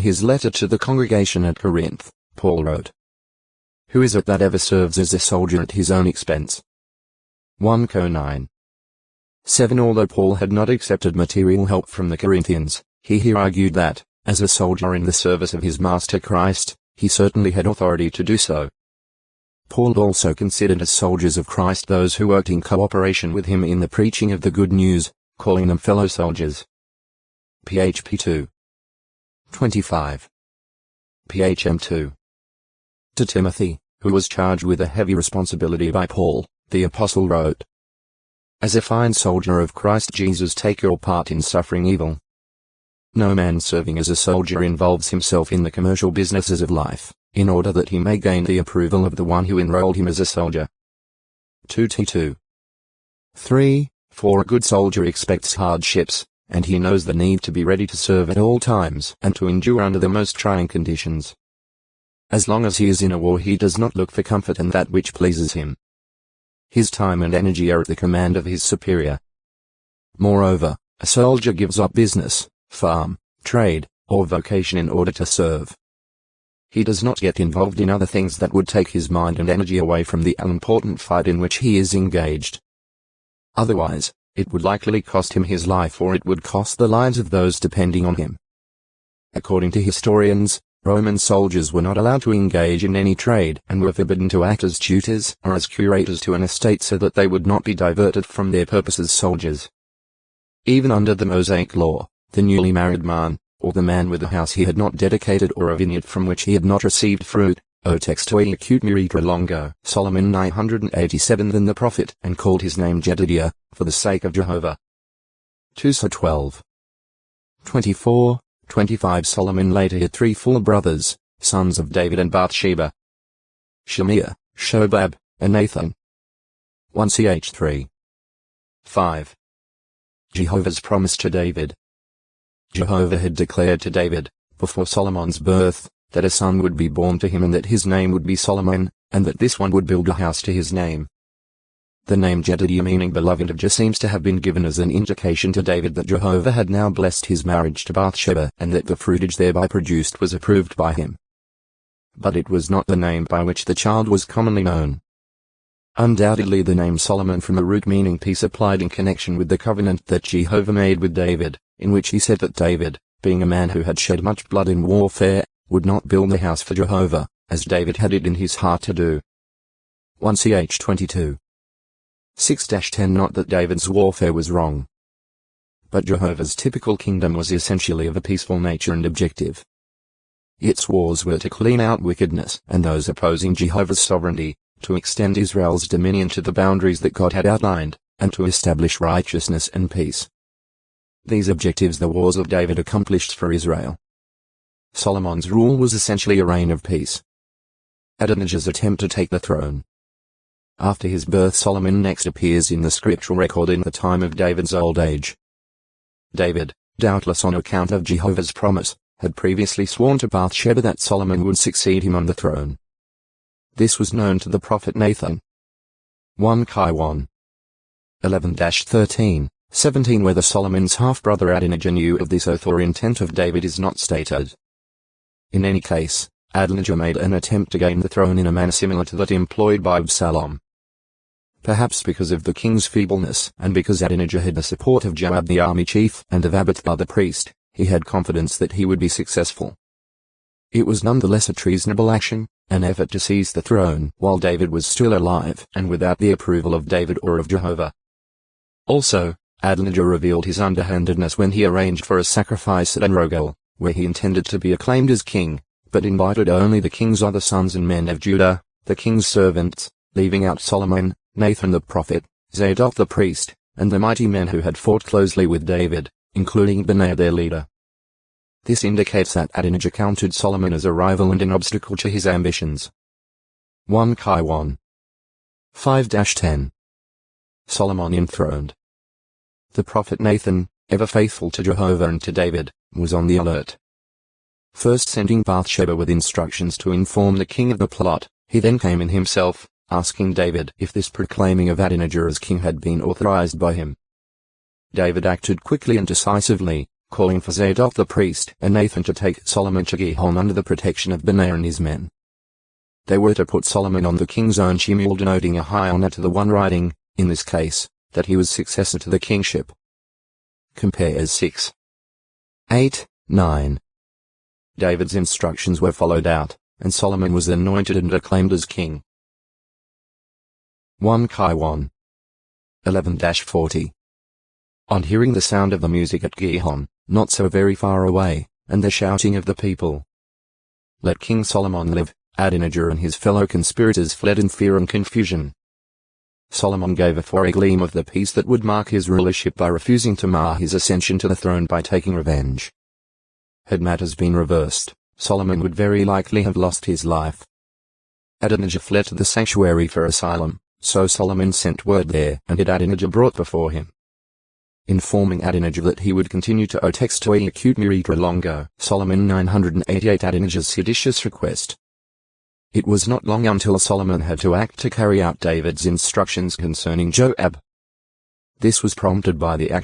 his letter to the congregation at Corinth, Paul wrote, "Who is it that ever serves as a soldier at his own expense?" 1 Cor 9:7. Although Paul had not accepted material help from the Corinthians, he here argued that, as a soldier in the service of his master Christ, he certainly had authority to do so. Paul also considered as soldiers of Christ those who worked in cooperation with him in the preaching of the good news, calling them fellow soldiers. php 2:25. phm 2. To Timothy, who was charged with a heavy responsibility by Paul, the apostle wrote, "As a fine soldier of Christ Jesus, take your part in suffering evil." No man serving as a soldier involves himself in the commercial businesses of life, in order that he may gain the approval of the one who enrolled him as a soldier. 2 3. For a good soldier expects hardships, and he knows the need to be ready to serve at all times and to endure under the most trying conditions. As long as he is in a war, he does not look for comfort in that which pleases him. His time and energy are at the command of his superior. Moreover, a soldier gives up business, farm, trade, or vocation in order to serve. He does not get involved in other things that would take his mind and energy away from the unimportant fight in which he is engaged. Otherwise, it would likely cost him his life, or it would cost the lives of those depending on him. According to historians, Roman soldiers were not allowed to engage in any trade and were forbidden to act as tutors or as curators to an estate so that they would not be diverted from their purpose as soldiers. Even under the Mosaic law, the newly married man, or the man with a house he had not dedicated or a vineyard from which he had not received fruit, o textoi acute miritra longo, Solomon 987 than the prophet, and called his name Jedidiah, for the sake of Jehovah. 2 So 12. 24. 25 Solomon later had 3 full brothers, sons of David and Bathsheba: Shemiah, Shobab, and Nathan. 1 Ch 3. 5. Jehovah's promise to David. Jehovah had declared to David, before Solomon's birth, that a son would be born to him and that his name would be Solomon, and that this one would build a house to his name. The name Jedidiah, meaning beloved of Jah, seems to have been given as an indication to David that Jehovah had now blessed his marriage to Bathsheba and that the fruitage thereby produced was approved by him. But it was not the name by which the child was commonly known. Undoubtedly the name Solomon, from a root meaning peace, applied in connection with the covenant that Jehovah made with David, in which he said that David, being a man who had shed much blood in warfare, would not build the house for Jehovah, as David had it in his heart to do. 1 Ch 22. 6-10 Not that David's warfare was wrong, but Jehovah's typical kingdom was essentially of a peaceful nature and objective. Its wars were to clean out wickedness and those opposing Jehovah's sovereignty, to extend Israel's dominion to the boundaries that God had outlined, and to establish righteousness and peace. These objectives the wars of David accomplished for Israel. Solomon's rule was essentially a reign of peace. Adonijah's attempt to take the throne. After his birth, Solomon next appears in the scriptural record in the time of David's old age. David, doubtless on account of Jehovah's promise, had previously sworn to Bathsheba that Solomon would succeed him on the throne. This was known to the prophet Nathan. 1 Chi 1. 11-13, 17 Whether Solomon's half-brother Adonijah knew of this oath or intent of David is not stated. In any case, Adonijah made an attempt to gain the throne in a manner similar to that employed by Absalom. Perhaps because of the king's feebleness and because Adonijah had the support of Joab the army chief and of Abiathar the priest, he had confidence that he would be successful. It was nonetheless a treasonable action, an effort to seize the throne while David was still alive and without the approval of David or of Jehovah. Also, Adonijah revealed his underhandedness when he arranged for a sacrifice at Enrogel, where he intended to be acclaimed as king, but invited only the king's other sons and men of Judah, the king's servants, leaving out Solomon, Nathan the prophet, Zadok the priest, and the mighty men who had fought closely with David, including Benaiah their leader. This indicates that Adonijah counted Solomon as a rival and an obstacle to his ambitions. 1 Chi 1. 5-10. Solomon enthroned. The prophet Nathan, ever faithful to Jehovah and to David, was on the alert. First sending Bathsheba with instructions to inform the king of the plot, he then came in himself, asking David if this proclaiming of Adonijah as king had been authorized by him. David acted quickly and decisively, calling for Zadok the priest and Nathan to take Solomon to Gihon under the protection of Benaiah and his men. They were to put Solomon on the king's own she-mule, denoting a high honor to the one riding, in this case, that he was successor to the kingship. Compare 6. 8, 9. David's instructions were followed out, and Solomon was anointed and acclaimed as king. 1 Chiron 11-40. On hearing the sound of the music at Gihon, not so very far away, and the shouting of the people, "Let King Solomon live," Adonijah and his fellow conspirators fled in fear and confusion. Solomon gave a gleam of the peace that would mark his rulership by refusing to mar his ascension to the throne by taking revenge. Had matters been reversed, Solomon would very likely have lost his life. Adonijah fled to the sanctuary for asylum, so Solomon sent word there and had Adonijah brought before him. Informing Adonijah that he would continue to owe tax to acute Miritra Longo, Solomon 988 Adonijah's seditious request. It was not long until Solomon had to act to carry out David's instructions concerning Joab. This was prompted by the